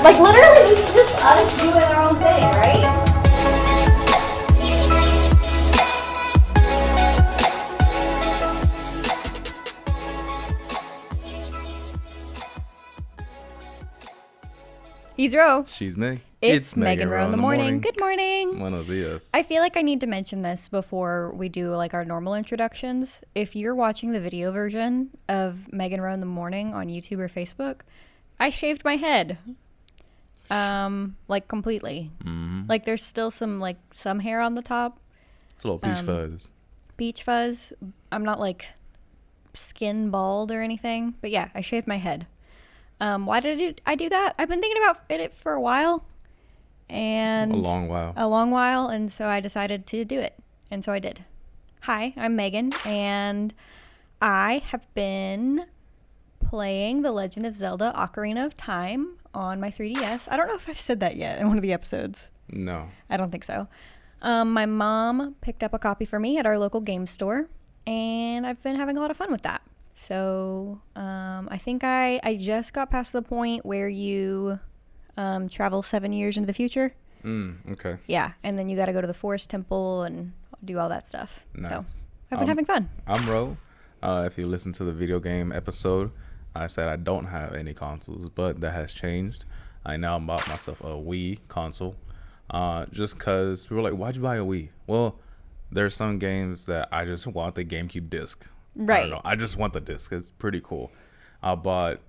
Like, literally, it's just us doing our own thing, right? He's Ro. She's Meg. It's Meg and Ro in the morning. Good morning. Buenos dias. I feel like I need to mention this before we do like our normal introductions. If you're watching the video version of Meg and Ro in the morning on YouTube or Facebook, I shaved my head. Like completely. Mm-hmm. Like there's still some hair on the top. It's a little peach fuzz. Peach fuzz. I'm not like skin bald or anything, but yeah, I shaved my head. Why did I do that? I've been thinking about it for a while. And a long while. And so I decided to do it. And so I did. Hi, I'm Megan, and I have been playing The Legend of Zelda Ocarina of Time on my 3DS. I don't know if I've said that yet in one of the episodes. No. I don't think so. My mom picked up a copy for me at our local game store, and I've been having a lot of fun with that. So I think I just got past the point where you travel 7 years into the future. Okay. Yeah, and then you got to go to the Forest Temple and do all that stuff. Nice. So I've been having fun. I'm Ro. If you listen to the video game episode, I said I don't have any consoles, but that has changed. I now bought myself a Wii console just because we were like, why'd you buy a Wii? Well, there's some games that I just want the GameCube disc. Right. I don't know. I just want the disc. It's pretty cool. I bought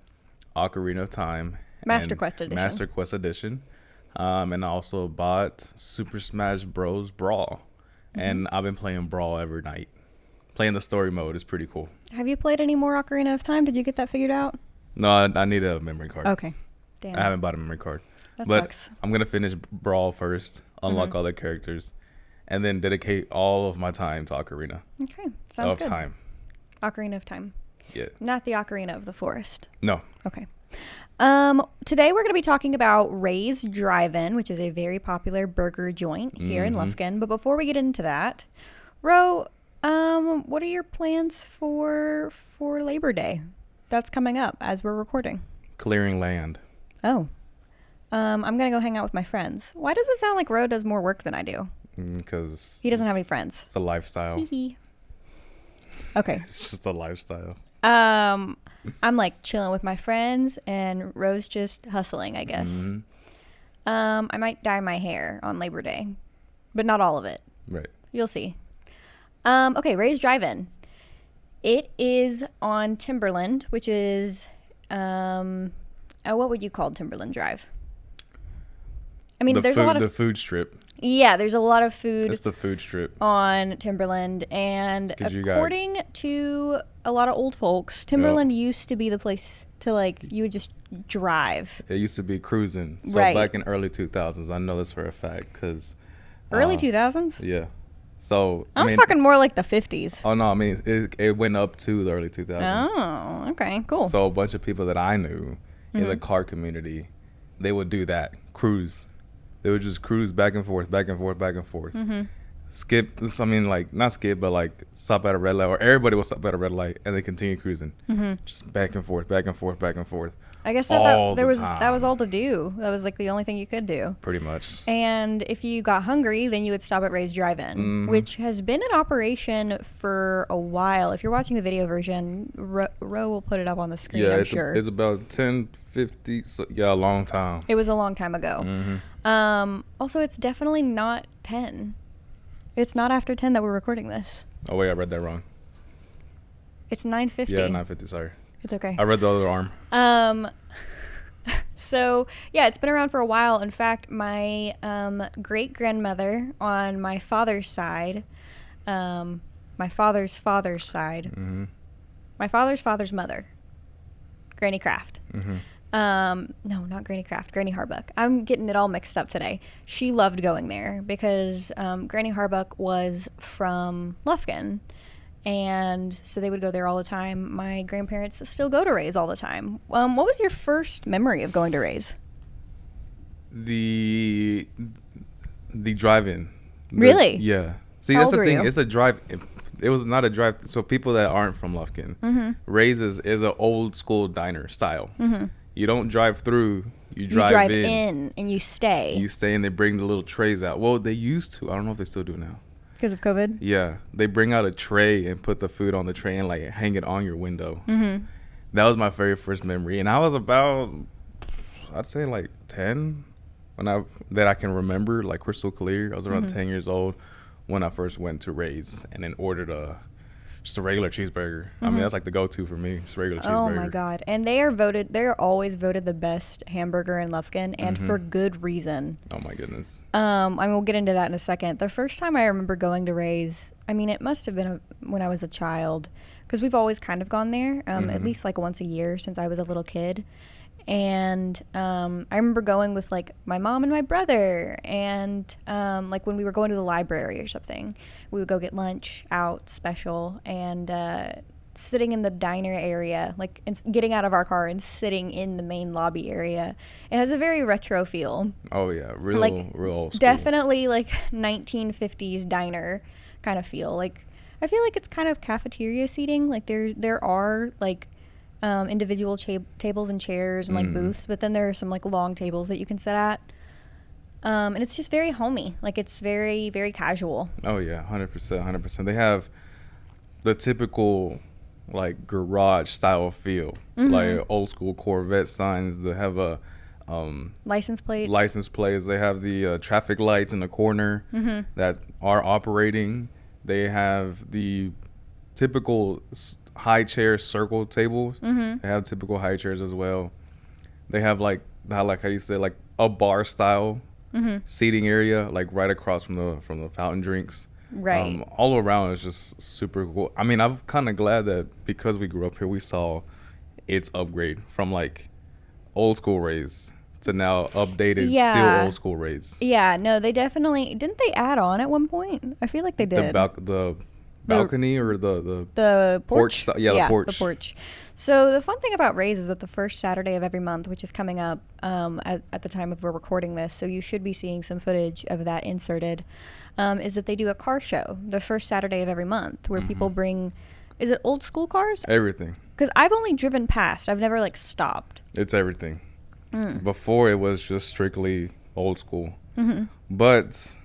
Ocarina of Time. Master Quest Edition. And I also bought Super Smash Bros. Brawl. Mm-hmm. And I've been playing Brawl every night. Playing the story mode is pretty cool. Have you played any more Ocarina of Time? Did you get that figured out? No, I need a memory card. Okay. Damn. I haven't bought a memory card. That but sucks. I'm going to finish Brawl first, unlock all the characters, and then dedicate all of my time to Ocarina. Okay. Sounds good. Time. Ocarina of Time. Yeah. Not the Ocarina of the Forest. No. Okay. Today we're going to be talking about Ray's Drive-In, which is a very popular burger joint here in Lufkin. But before we get into that, Ro, what are your plans for Labor Day? That's coming up as we're recording. Clearing land. Oh. I'm going to go hang out with my friends. Why does it sound like Ro does more work than I do? Because he doesn't have any friends. It's a lifestyle. Okay. It's just a lifestyle. I'm like chilling with my friends, and Ro's just hustling, I guess. Mm-hmm. I might dye my hair on Labor Day, but not all of it. Right. You'll see. Okay, Ray's Drive-In. It is on Timberland, which is, what would you call Timberland Drive? I mean, there's a lot of... The food strip. Yeah, there's a lot of food. It's the food strip on Timberland, and according to a lot of old folks, Timberland used to be the place to you would just drive. It used to be cruising. So back in early 2000s, I know this for a fact because early 2000s. Yeah. So I'm talking more like the 50s. Oh no, I mean it went up to the early 2000s. Oh, okay, cool. So a bunch of people that I knew in the car community, they would do that cruise. They would just cruise back and forth. Skip, I mean, not skip, but stop at a red light, or everybody will stop at a red light and they continue cruising. Just back and forth. I guess that was all to do. That was the only thing you could do. Pretty much. And if you got hungry, then you would stop at Ray's Drive-In, which has been in operation for a while. If you're watching the video version, Ro will put it up on the screen, I'm sure. It's about 10-50, so a long time. It was a long time ago. Also, it's definitely not 10. It's not after 10 that we're recording this. Oh, wait, I read that wrong. It's 9:50. Yeah, 9:50, sorry. It's okay. I read the other arm. So, yeah, it's been around for a while. In fact, my great-grandmother on my father's side, my father's side, my father's father's mother, Granny Kraft. No, not Granny Kraft, Granny Harbuck. I'm getting it all mixed up today. She loved going there because Granny Harbuck was from Lufkin, and so they would go there all the time. My grandparents still go to Ray's all the time. What was your first memory of going to Ray's? The drive-in. Really? Yeah. See, How that's old the thing. were you? It's a drive. It was not a drive. So people that aren't from Lufkin, Ray's is an old school diner style. You don't drive through You You drive in and you stay. You stay and they bring the little trays out. Well, they used to. I don't know if they still do now. Because of COVID? Yeah. They bring out a tray and put the food on the tray and like hang it on your window. Mm-hmm. That was my very first memory. And I was about, I'd say like 10 that I can remember, like crystal clear. I was around 10 years old when I first went to Ray's and then ordered just a regular cheeseburger. I mean, that's like the go-to for me, just regular cheeseburger. Oh my God. And they're always voted the best hamburger in Lufkin, and for good reason. Oh my goodness. I mean, we'll get into that in a second. The first time I remember going to Ray's, I mean, it must have been when I was a child, because we've always kind of gone there, at least like once a year since I was a little kid. And I remember going with like my mom and my brother, and like when we were going to the library or something, we would go get lunch out special, and sitting in the diner area, like getting out of our car and sitting in the main lobby area. It has a very retro feel. Oh yeah, real old school. Definitely like 1950s diner kind of feel. Like I feel like it's kind of cafeteria seating. Like there are like individual tables and chairs and like booths, but then there are some like long tables that you can sit at, and it's just very homey. Like it's very, very casual. Oh yeah, 100%. They have the typical like garage style feel, like old school Corvette signs. They have a license plates. They have the traffic lights in the corner that are operating. They have the typical high chair circle tables. They have typical high chairs as well. They have like how you said, like a bar style seating area, like right across from the fountain drinks. Right. All around is just super cool. I mean, I'm kind of glad that because we grew up here, we saw its upgrade from like old school Ray's to now updated, still old school Ray's. Yeah, no, they definitely didn't. They add on at one point? I feel like they did. The balcony or the porch? The porch. The porch. So the fun thing about Ray's is that the first Saturday of every month, which is coming up at the time of we're recording this, so you should be seeing some footage of that inserted, is that they do a car show the first Saturday of every month where people bring, is it old school cars? Everything. Because I've only driven past. I've never like stopped. It's everything. Before it was just strictly old school. But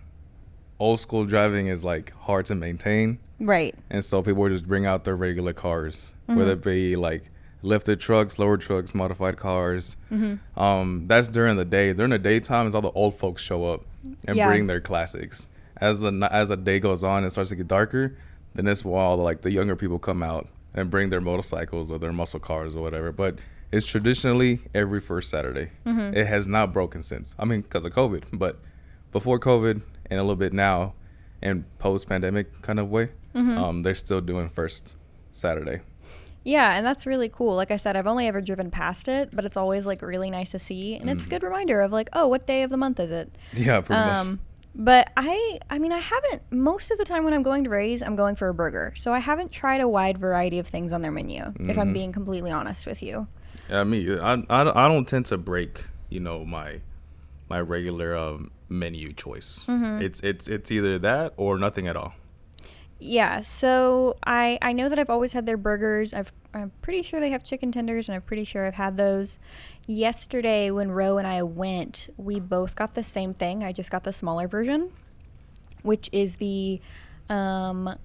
old school driving is like hard to maintain. Right. And so people would just bring out their regular cars, whether it be like lifted trucks, lower trucks, modified cars. That's during the day. During the daytime is all the old folks show up and bring their classics. As a day goes on and starts to get darker, then that's where all the younger people come out and bring their motorcycles or their muscle cars or whatever. But it's traditionally every first Saturday. It has not broken since. I mean, because of COVID, but before COVID and a little bit now and post-pandemic kind of way, they're still doing first Saturday. Yeah, and that's really cool. Like I said, I've only ever driven past it, but it's always like really nice to see. And it's a good reminder of like, oh, what day of the month is it? Yeah, pretty much. But I mean, I haven't, most of the time when I'm going to Ray's, I'm going for a burger. So I haven't tried a wide variety of things on their menu, if I'm being completely honest with you. Yeah, I don't tend to break, my regular menu choice. It's either that or nothing at all. Yeah, so I know that I've always had their burgers. I'm pretty sure they have chicken tenders, and I'm pretty sure I've had those. Yesterday, when Ro and I went, we both got the same thing. I just got the smaller version, which is the bacon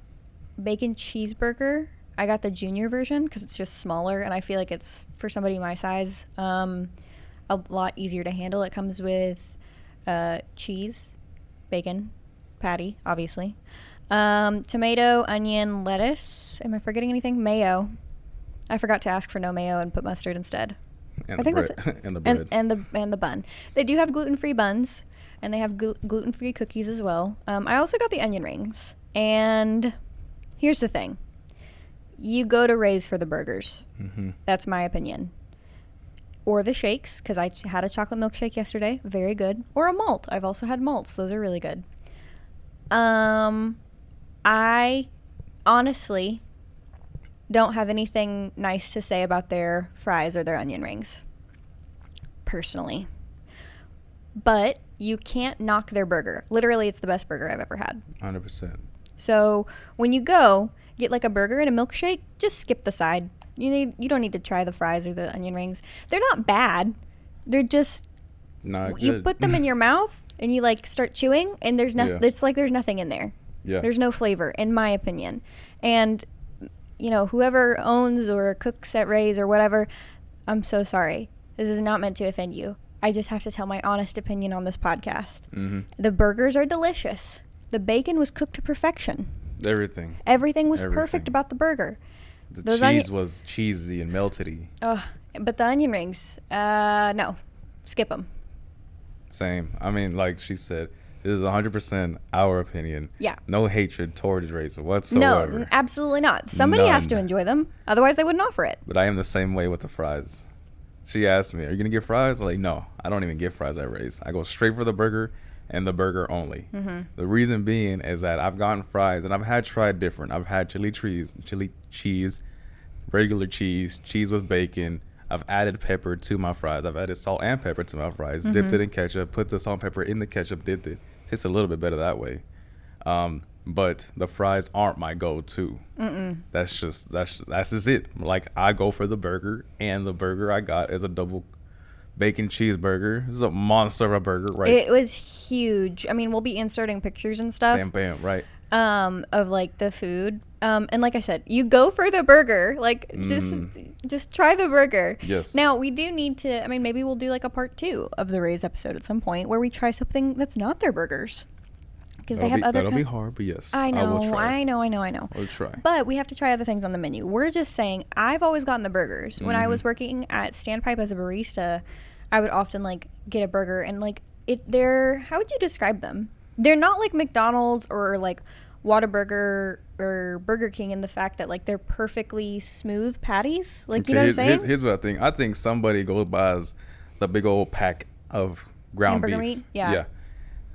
cheeseburger. I got the junior version because it's just smaller, and I feel like it's, for somebody my size, a lot easier to handle. It comes with cheese, bacon, patty, obviously. Tomato, onion, lettuce. Am I forgetting anything? Mayo. I forgot to ask for no mayo and put mustard instead. And I think bread. that's it. And the bread. And the bun. They do have gluten-free buns, and they have gluten-free cookies as well. I also got the onion rings. And here's the thing. You go to Ray's for the burgers. That's my opinion. Or the shakes, because I had a chocolate milkshake yesterday. Very good. Or a malt. I've also had malts. Those are really good. I honestly don't have anything nice to say about their fries or their onion rings, personally. But you can't knock their burger. Literally, it's the best burger I've ever had. 100%. So when you go, get like a burger and a milkshake, just skip the side. You don't need to try the fries or the onion rings. They're not bad. They're just Not You good. put them in your mouth and you like start chewing, and there's nothing. Yeah. It's like there's nothing in there. Yeah. There's no flavor, in my opinion. And whoever owns or cooks at Ray's or whatever, I'm so sorry. This is not meant to offend you. I just have to tell my honest opinion on this podcast. Mm-hmm. The burgers are delicious. The bacon was cooked to perfection. Everything was perfect about the burger. The cheese was cheesy and melty. But the onion rings, no. Skip them. Same. I mean, like she said, this is 100% our opinion. Yeah. No hatred towards Ray's whatsoever. No, absolutely not. Somebody has to enjoy them. Otherwise, they wouldn't offer it. But I am the same way with the fries. She asked me, are you going to get fries? I'm like, no, I don't even get fries at Ray's. I go straight for the burger and the burger only. Mm-hmm. The reason being is that I've gotten fries and I've tried different. I've had chili cheese, regular cheese with bacon. I've added pepper to my fries. I've added salt and pepper to my fries. Mm-hmm. Dipped it in ketchup. Put the salt and pepper in the ketchup. Dipped it. Tastes a little bit better that way. But the fries aren't my go-to. That's just it. Like, I go for the burger, and the burger I got is a double bacon cheeseburger. This is a monster of a burger, right? It was huge. I mean, we'll be inserting pictures and stuff. Bam, right. Of like the food. And like I said, you go for the burger. Like, just try the burger. Yes. Now, we do need to, I mean, maybe we'll do like a part 2 of the Ray's episode at some point where we try something that's not their burgers. Because they have other. That'll be hard, but yes, I know. I will try. I know. We'll try. But we have to try other things on the menu. We're just saying, I've always gotten the burgers. When I was working at Standpipe as a barista, I would often like get a burger and like they're, how would you describe them? They're not like McDonald's or like Whataburger or Burger King in the fact that like they're perfectly smooth patties. Like, you know what I'm saying? Here's what I think. I think somebody goes buys the big old pack of ground Hamburger beef. meat? Yeah.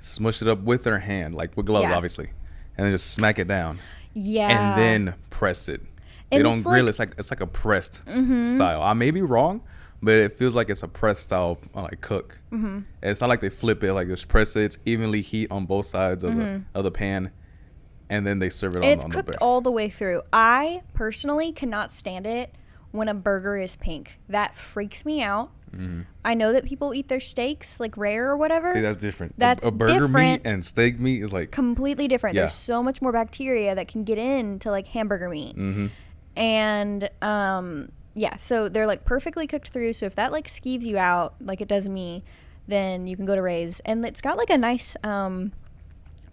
Smush it up with their hand, like with gloves, obviously, and then just smack it down. Yeah. And then press it. They don't grill it. It's like a pressed style. I may be wrong, but it feels like it's a pressed style like cook. And it's not like they flip it. Like, just press it. It's evenly heat on both sides of the pan, and then they serve it on the It's cooked all the way through. I personally cannot stand it when a burger is pink. That freaks me out. I know that people eat their steaks like rare or whatever. See, that's different. That's a burger different. meat and steak meat is like completely different. There's so much more bacteria that can get into like hamburger meat. And so they're like perfectly cooked through. So if that like skeeves you out like it does me, then you can go to Ray's, and it's got like a nice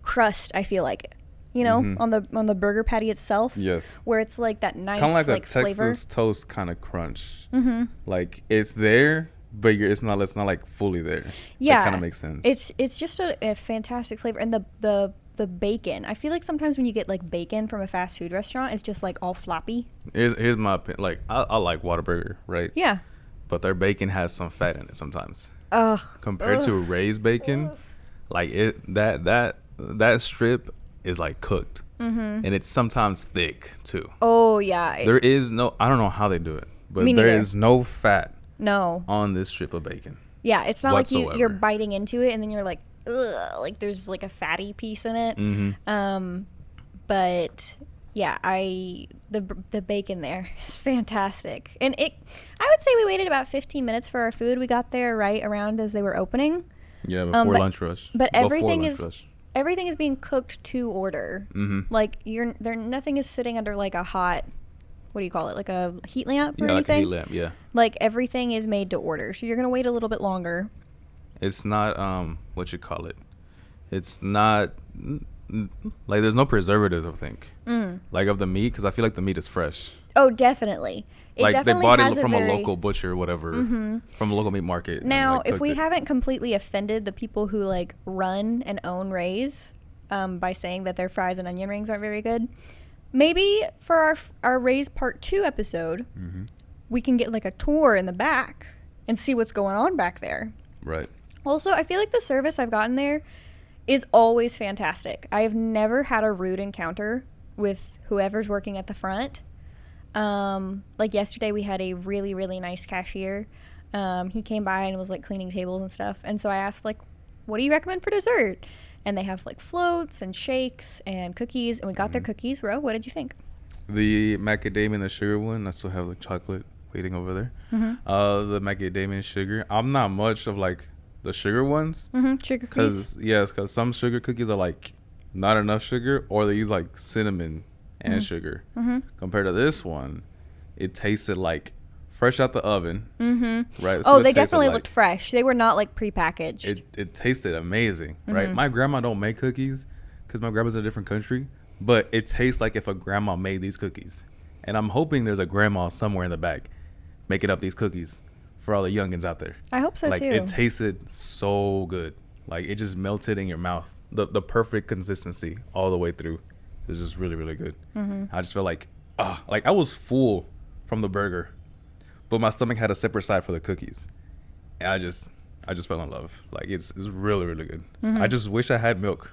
crust, I feel like, on the burger patty itself. Yes. Where it's like that nice kind of like a flavor. Texas toast kind of crunch. Like, it's there, but it's not like fully there. Yeah. That kind of makes sense. It's just a fantastic flavor, and the bacon. I feel like sometimes when you get like bacon from a fast food restaurant, it's just like all floppy. Here's my opinion. Like, I like Whataburger, right? Yeah. But their bacon has some fat in it sometimes. Ugh. Compared to Ray's bacon, like that strip is like cooked, and it's sometimes thick too. Oh yeah. There is no. I don't know how they do it, but there is no fat. No. On this strip of bacon. Yeah, it's not whatsoever. Like you're biting into it and then you're like, ugh, like there's like a fatty piece in it. But yeah, the bacon there is fantastic, and I would say we waited about 15 minutes for our food. We got there right around as they were opening. Yeah, before lunch rush. But everything is being cooked to order. Like nothing is sitting under like a hot, what do you call it? Like a heat lamp or anything? Like a heat lamp, yeah. Like everything is made to order. So you're going to wait a little bit longer. It's not, what you call it? It's not, like, there's no preservatives, I think. Like, of the meat, because I feel like the meat is fresh. Oh, definitely. They bought it from a local butcher or whatever, from a local meat market. Now, if we haven't completely offended the people who like run and own Ray's by saying that their fries and onion rings aren't very good, maybe for our Ray's Part 2 episode, we can get like a tour in the back and see what's going on back there. Right. Also, I feel like the service I've gotten there is always fantastic. I have never had a rude encounter with whoever's working at the front. Like yesterday we had a really, really nice cashier. He came by and was like cleaning tables and stuff. And so I asked like, what do you recommend for dessert? And they have like floats and shakes and cookies. And we got their cookies. Ro, what did you think? The macadamia and the sugar one. I still have like chocolate waiting over there. The macadamia and sugar. I'm not much of like the sugar ones. Sugar cookies. Because some sugar cookies are like not enough sugar, or they use like cinnamon and sugar. Compared to this one, it tasted like fresh out the oven. Right. Oh, they definitely looked fresh. They were not like prepackaged. It tasted amazing. Right. My grandma don't make cookies because my grandma's in a different country, but it tastes like if a grandma made these cookies. And I'm hoping there's a grandma somewhere in the back making up these cookies for all the youngins out there. I hope so, like, too. It tasted so good. Like, it just melted in your mouth. The perfect consistency all the way through. It was just really, really good. I just felt like I was full from the burger, but my stomach had a separate side for the cookies. And I just fell in love. Like, it's really, really good. I just wish I had milk.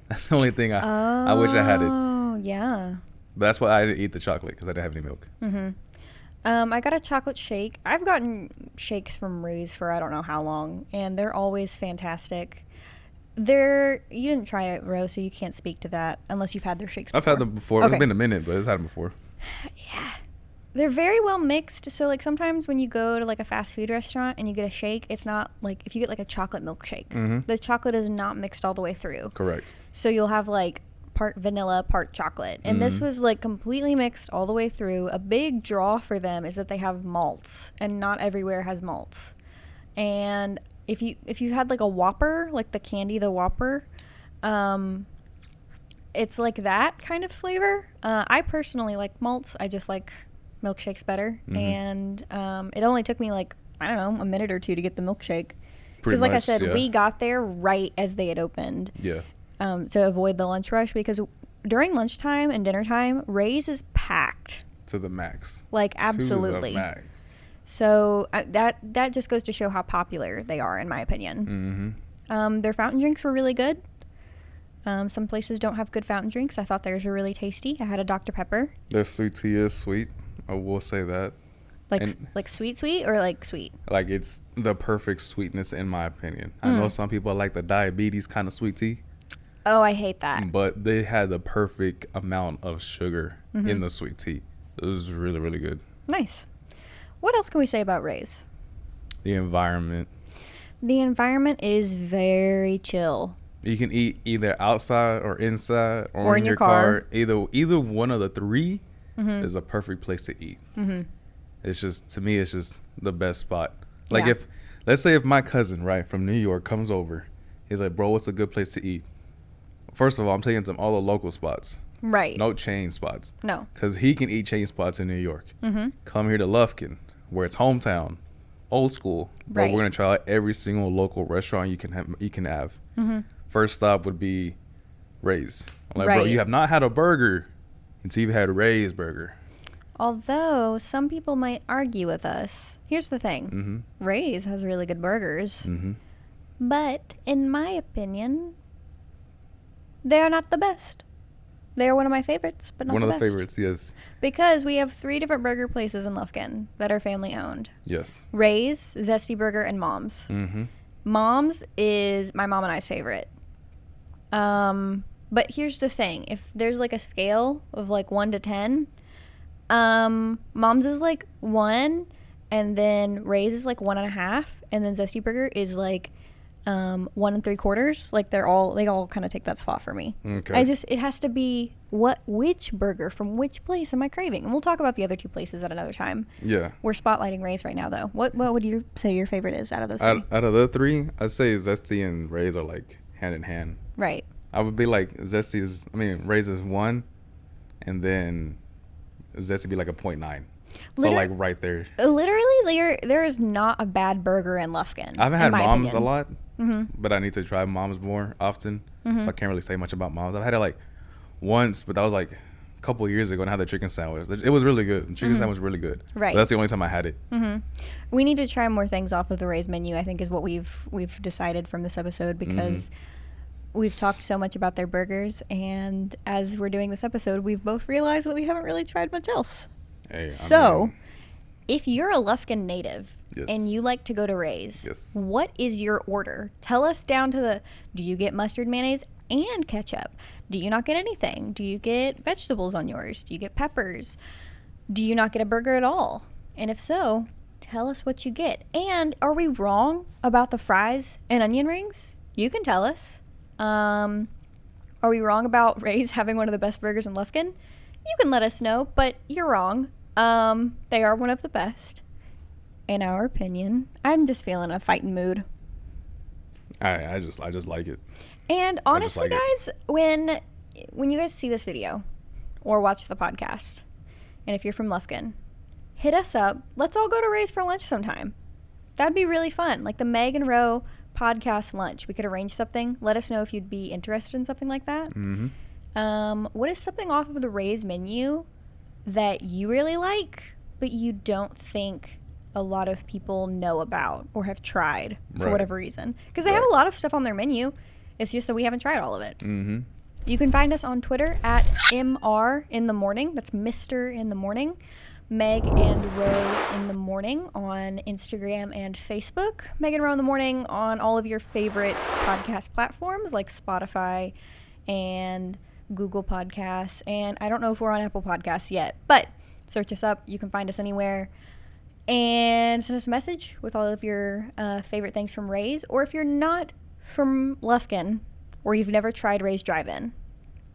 That's the only thing I wish I had it. Oh, yeah. But that's why I didn't eat the chocolate, because I didn't have any milk. I got a chocolate shake. I've gotten shakes from Ray's for I don't know how long, and they're always fantastic. You didn't try it, Ro, so you can't speak to that unless you've had their shakes before. I've had them before. Okay. It's been a minute, but I've had them before. Yeah. They're very well mixed. So, like, sometimes when you go to, like, a fast food restaurant and you get a shake, it's not, like, if you get, like, a chocolate milkshake, the chocolate is not mixed all the way through. Correct. So you'll have, like, part vanilla, part chocolate. And this was, like, completely mixed all the way through. A big draw for them is that they have malts, and not everywhere has malts. And if you had, like, a Whopper, like the candy, the Whopper, it's like that kind of flavor. I personally like malts. I just like milkshakes better. And it only took me, like, I don't know, a minute or two to get the milkshake. Because, like I said, we got there right as they had opened. Yeah. To avoid the lunch rush, because during lunchtime and dinner time, Ray's is packed to the max. Like, absolutely. To the max. So that just goes to show how popular they are, in my opinion. Their fountain drinks were really good. Some places don't have good fountain drinks. I thought theirs were really tasty. I had a Dr. Pepper. Their sweet tea is sweet. I will say that. Like sweet or like sweet? Like, it's the perfect sweetness, in my opinion. I know some people like the diabetes kind of sweet tea. Oh, I hate that. But they had the perfect amount of sugar in the sweet tea. It was really, really good. Nice. What else can we say about Ray's? The environment. The environment is very chill. You can eat either outside or inside or in your car. Either one of the three is a perfect place to eat. It's just, to me, it's just the best spot. Like, let's say if my cousin, right, from New York comes over, he's like, bro, what's a good place to eat? First of all, I'm taking him all the local spots. Right. No chain spots. No. Because he can eat chain spots in New York. Come here to Lufkin, where it's hometown, old school. But we're going to try out every single local restaurant you can have. First stop would be Ray's. I'm like, bro, you have not had a burger until you've had Ray's burger. Although some people might argue with us. Here's the thing. Ray's has really good burgers. But in my opinion, they are not the best. They are one of my favorites, but not the best. One of the favorites, yes. Because we have 3 different burger places in Lufkin that are family owned. Yes. Ray's, Zesty Burger, and Mom's. Mom's is my mom and I's favorite. But here's the thing. If there's like a scale of like 1 to 10, Mom's is like 1, and then Ray's is like 1.5, and then Zesty Burger is like 1 3/4. Like, they all kind of take that spot for me. Okay. It has to be which burger from which place am I craving? And we'll talk about the other 2 places at another time. Yeah. We're spotlighting Ray's right now, though. What would you say your favorite is out of those 3? Out of the 3, I'd say Zesty and Ray's are like hand in hand. Right. I would be like Ray's is 1, and then Zesty be like a 0.9. So, like, right there. Literally, there is not a bad burger in Lufkin. I haven't had Mom's a lot, but I need to try Mom's more often. So I can't really say much about Mom's. I've had it like once, but that was like a couple of years ago, and I had the chicken sandwich. It was really good. The chicken sandwich was really good. Right. But that's the only time I had it. We need to try more things off of the Ray's menu, I think, is what we've decided from this episode, because we've talked so much about their burgers, and as we're doing this episode, we've both realized that we haven't really tried much else. Hey, if you're a Lufkin native and you like to go to Ray's, what is your order? Tell us down to do you get mustard, mayonnaise, and ketchup? Do you not get anything? Do you get vegetables on yours? Do you get peppers? Do you not get a burger at all? And if so, tell us what you get. And are we wrong about the fries and onion rings? You can tell us. Are we wrong about Ray's having one of the best burgers in Lufkin? You can let us know, but you're wrong. They are one of the best, in our opinion. I'm just feeling a fighting mood. I just like it. And honestly, guys, when you guys see this video or watch the podcast, and if you're from Lufkin, hit us up. Let's all go to Ray's for lunch sometime. That'd be really fun. Like the Meg and Ro podcast lunch. We could arrange something. Let us know if you'd be interested in something like that. Mm-hmm. What is something off of the Ray's menu that you really like, but you don't think a lot of people know about or have tried for whatever reason? Because they have a lot of stuff on their menu. It's just that we haven't tried all of it. Mm-hmm. You can find us on Twitter at MR in the morning. That's Mr. in the morning. Meg and Ro in the morning on Instagram and Facebook. Meg and Ro in the morning on all of your favorite podcast platforms like Spotify and Google Podcasts. And I don't know if we're on Apple Podcasts yet, but search us up. You can find us anywhere. And send us a message with all of your favorite things from Ray's. Or if you're not from Lufkin or you've never tried Ray's Drive-In,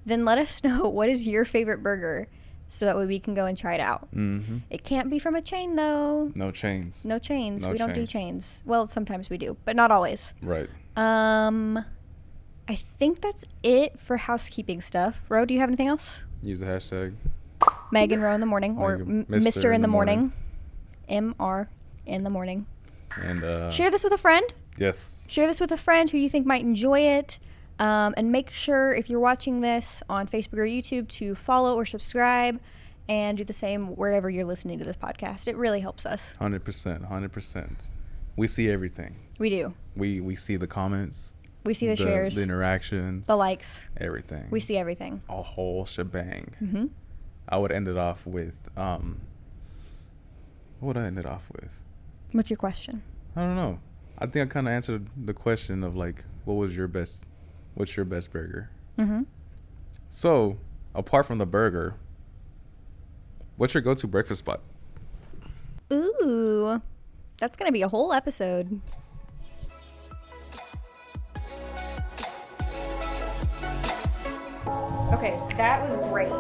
then let us know what is your favorite burger so that way we can go and try it out. Mm-hmm. It can't be from a chain, though. No chains. No chains. We don't do chains. Well, sometimes we do, but not always. Right. I think that's it for housekeeping stuff. Ro, do you have anything else? Use the hashtag Meg and Ro in the morning, or Mr. in the morning. MR in the morning. And share this with a friend. Yes. Share this with a friend who you think might enjoy it. And make sure if you're watching this on Facebook or YouTube to follow or subscribe, and do the same wherever you're listening to this podcast. It really helps us. 100%. We see everything. We do. We see the comments. We see the shares. The interactions. The likes. Everything. We see everything. A whole shebang. Mm-hmm. I would end it off with, what would I end it off with? What's your question? I don't know. I think I kind of answered the question of like, what's your best burger? Mm-hmm. So, apart from the burger, what's your go-to breakfast spot? Ooh, that's going to be a whole episode. Okay, that was great.